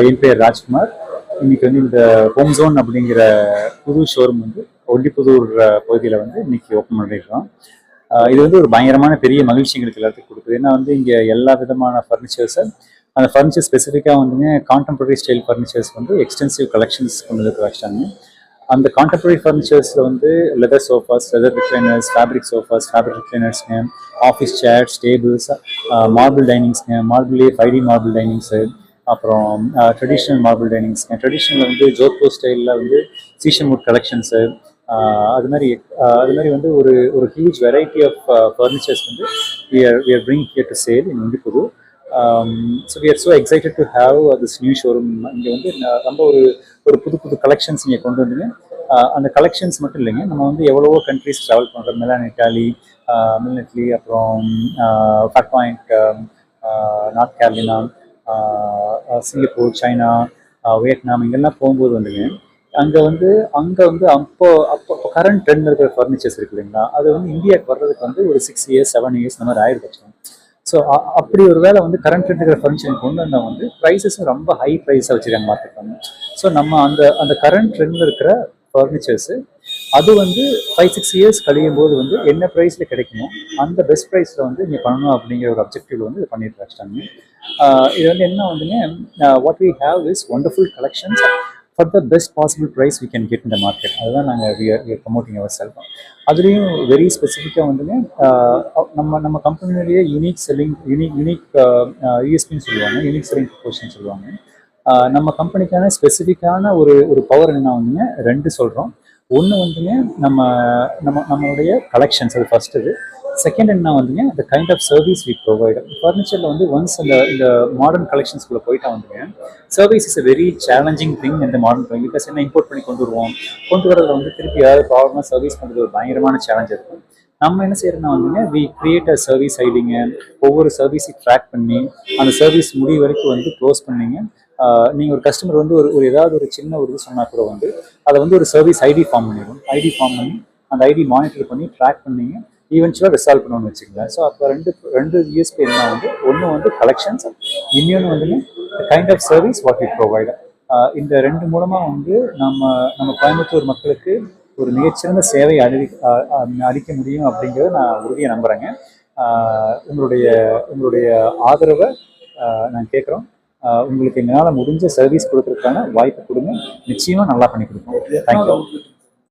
என் பேர் ராஜ்குமார். இன்னைக்கு வந்து இந்த ஹோம் ஜோன் அப்படிங்கிற புது ஷோரூம் வந்து ஒண்டிப்புதூர் பகுதியில் வந்து இன்னைக்கு ஓப்பன் பண்ணிருக்கோம். இது வந்து ஒரு பயங்கரமான பெரிய மகிழ்ச்சி எங்களுக்கு எல்லாத்துக்கும் கொடுக்குது. ஏன்னா வந்து இங்கே எல்லா விதமான ஃபர்னிச்சர்ஸை அந்த ஃபர்னிச்சர் ஸ்பெசிஃபிக்காக வந்துங்க கான்டெம்பரரி ஸ்டைல் ஃபர்னிச்சர்ஸ் வந்து எக்ஸ்டென்சிவ் கலெக்ஷன்ஸ் கொண்டு வந்து வச்சாங்க. அந்த கான்டெம்பரரி ஃபர்னிச்சர்ஸில் வந்து leather sofas, leather recliners, fabric sofas, fabric ரிக்ளைனர்ஸ்ங்க, ஆஃபீஸ் சேர்ஸ், டேபிள்ஸ், மார்பிள் டைனிங்ஸ்ங்க, மார்பிள்லேயே 5D மார்பிள் டைனிங்ஸு, அப்புறம் ட்ரெடிஷ்னல் மார்பிள் டைனிங்ஸ்ங்க. ட்ரெடிஷ்னல் வந்து ஜோத்பூர் ஸ்டைலில் வந்து சீஷன்வுட் கலெக்ஷன்ஸு, அது மாதிரி வந்து ஒரு ஹியூஜ் வெரைட்டி ஆஃப் ஃபர்னிச்சர்ஸ் வந்து we are bringing here to sale in Undipur. So we are so excited to have this new showroom. இங்கே வந்து ரொம்ப ஒரு புது கலெக்ஷன்ஸ் இங்கே கொண்டு வந்துங்க. அந்த கலெக்ஷன்ஸ் மட்டும் இல்லைங்க, நம்ம வந்து எவ்வளவோ கண்ட்ரிஸ் ட்ராவல் பண்ணுறோம். மிலான் இட்டாலி, மில்னெட்லி, அப்புறம் ஃபேட் point, north Carolina, Singapore, China, Vietnam, இங்கெல்லாம் போகும்போது வந்துங்க அங்கே வந்து அப்போ கரண்ட் ட்ரெண்டில் இருக்கிற ஃபர்னிச்சர்ஸ் இருக்கு இல்லைங்களா, அது வந்து இந்தியாவுக்கு வர்றதுக்கு வந்து ஒரு 6 years 7 years இந்த மாதிரி ஆயிடுச்சு. ஸோ அப்படி ஒரு வேலை வந்து கரண்ட் ட்ரெண்ட் இருக்கிற ஃபர்னிச்சர் கொண்டு வந்தால் வந்து ப்ரைஸஸும் ரொம்ப ஹை ப்ரைஸாக வச்சுருக்காங்க மார்க்கெட் வந்து. ஸோ நம்ம அந்த கரண்ட் ட்ரெண்டில் இருக்கிற ஃபர்னிச்சர்ஸு அது வந்து 5-6 years கழியும் போது வந்து என்ன ப்ரைஸில் கிடைக்குமோ அந்த பெஸ்ட் ப்ரைஸில் வந்து இங்கே பண்ணணும் அப்படிங்கிற ஒரு அப்ஜெக்டிவ் வந்து இது பண்ணிட்டு வச்சிட்டாங்க. இது வந்து என்ன வந்துங்க, what we have is wonderful collections for the best possible price we can get in the market. அதுதான் நாங்கள் we are promoting ourselves. அதுலேயும் வெரி ஸ்பெசிஃபிக்காக வந்துங்க நம்ம கம்பெனிலேயே யூனிக் யூஎஸ்பின்னு சொல்லுவாங்க, யூனிக் செல்லிங் ப்ரொபோஷன் சொல்லுவாங்க. நம்ம கம்பெனிக்கான ஸ்பெசிஃபிக்கான ஒரு பவர் என்ன வந்துங்க, 2 சொல்கிறோம். ஒன்று வந்துங்க நம்மளுடைய கலெக்ஷன்ஸ், அது ஃபர்ஸ்ட். இது செகண்ட் என்ன வந்துங்க, இந்த kind of service we provide. ஃபர்னிச்சரில் வந்து ஒன்ஸ் இந்த மாடர்ன் கலெக்ஷன்ஸ்குள்ளே போயிட்டா வந்துங்க service is a very challenging thing இந்த மாடர்ன் திங். பிகாஸ் என்ன இம்போர்ட் பண்ணி கொண்டு வரதில் வந்து திருப்பி ஏதாவது ப்ராப்ளமாக சர்வீஸ் பண்ணுறது ஒரு பயங்கரமான சேலஞ்ச் இருக்கும். நம்ம என்ன செய்யறோம்னா வந்துங்க வி கிரியேட் அ சர்வீஸ் ஐடிங்க, ஒவ்வொரு சர்வீஸையும் ட்ராக் பண்ணி அந்த சர்வீஸ் முடிவு வரைக்கும் வந்து க்ளோஸ் பண்ணிங்க. நீங்கள் ஒரு கஸ்டமர் வந்து ஒரு ஏதாவது ஒரு சின்ன ஒரு இது சொன்னால் கூட வந்து அதை வந்து ஒரு சர்வீஸ் ஐடி ஃபார்ம் பண்ணிடும். ஐடி ஃபார்ம் பண்ணி அந்த ஐடி மானிட்டர் பண்ணி ட்ராக் பண்ணிங்க ஈவென்ச்சுவலாக ரிசால்வ் பண்ணணும்னு வச்சுக்கோங்க. ஸோ அப்போ ரெண்டு யூஎஸ்பி என்ன வந்து, ஒன்று வந்து கலெக்ஷன்ஸ், இன்னொன்று வந்துங்க kind of service what we provide. இந்த 2 மூலமாக வந்து நம்ம கோயம்புத்தூர் மக்களுக்கு ஒரு மிகச்சிறந்த சேவை அளிக்க முடியும் அப்படிங்கிறத நான் உறுதியை நம்புகிறேங்க. உங்களுடைய ஆதரவை நான் கேட்குறோம். உங்களுக்கு எங்களால் முடிஞ்ச சர்வீஸ் கொடுக்கறதுக்கான வாய்ப்பு கொடுங்க. நிச்சயமாக நல்லா பண்ணி கொடுப்போம். தேங்க்யூ.